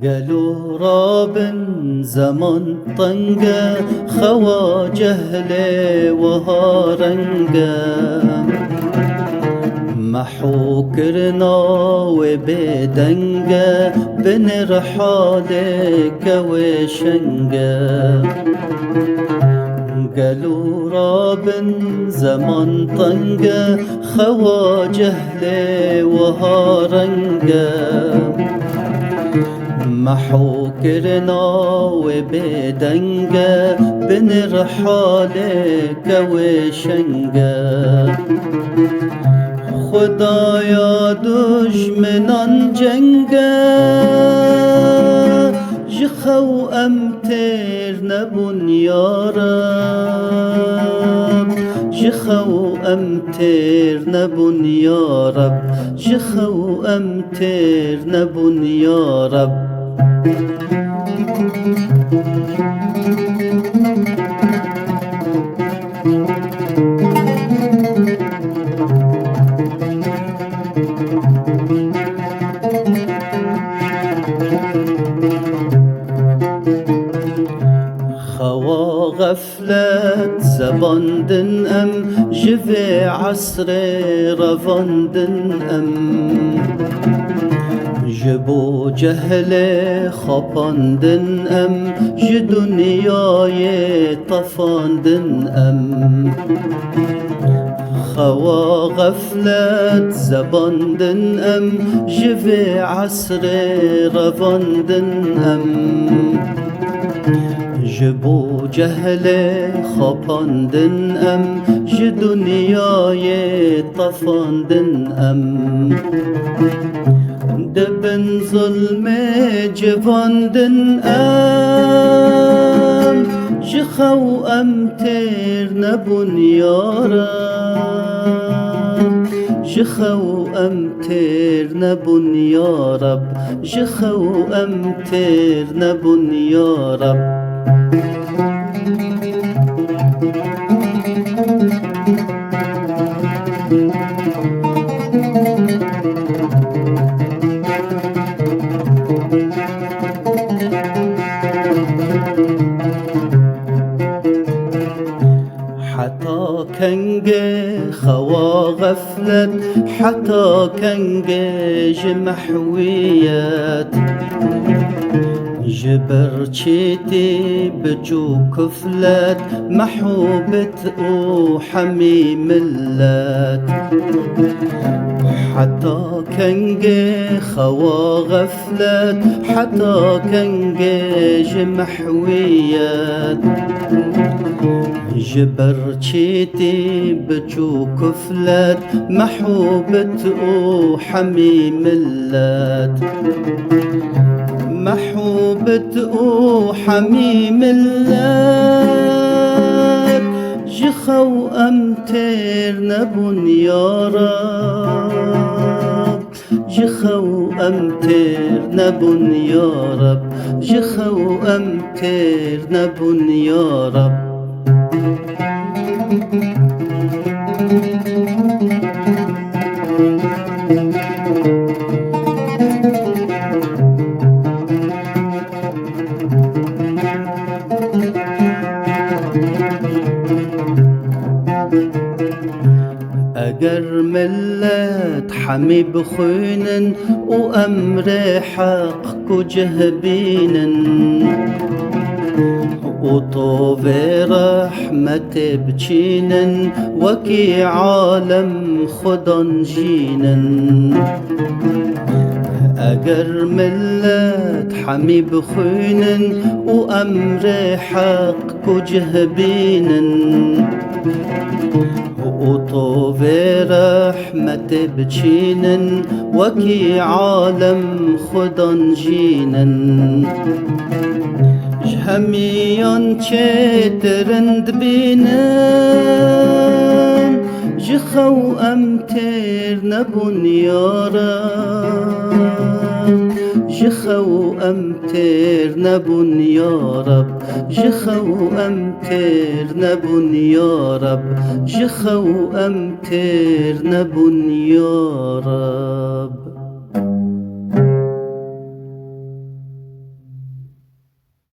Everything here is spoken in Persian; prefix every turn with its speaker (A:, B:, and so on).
A: قالوا راب زمان طنقة خوا جهلي وهارنقة محو كرنا وبدنقة بنرحالك وشنقة قالوا راب زمان طنقة خوا جهلي وهارنقة محو كرنا وبدنقة بنرحالك وشنقة خدايا دشمنان جنگه جخو امتر نبون یارب جخو امتر نبون یارب جخو امتر نبون یارب خوا غفلت زباندن ام جوی عصر رواندن ام جبو جهل خپاندن ام ج دنیای طفاندن ام خوا غفلت زباندن ام جوی عصر رواندن ام جبو جهل خپاندن ام ج دنیای طفاندن ام دبن ظلم جواندن ام جخو ام تیر نبون یارب جخو ام تیر نبون یارب جخو ام تیر نبون یارب حتى كنج خوا غفلت حتى كنج جمحويات جبر چيتي بجو كفلت محوبت وحمي ملات حتى كنج خوا غفلت حتى كنج جمحويات جبر چيتي بجو كفلت محوبت وحمي ملات محوبت وحمي ملات جخو امتر نبون يارب جخو امتر نبون يارب جخو امتر نبون يارب اگر ملت حمي بخوينن وامر حق كجهبينن وطوب رحمة بچينن وكي عالم خدان جينن اگر ملت حمي بخوينن وامر حق كجهبينن وطوب رحمة بچينن وكي عالم خدان جينن همیان چه ترند بینن جخو أمتر نبون يا رب جخو أمتر نبون يا رب جخو أمتر نبون يا رب جخو أمتر نبون يا رب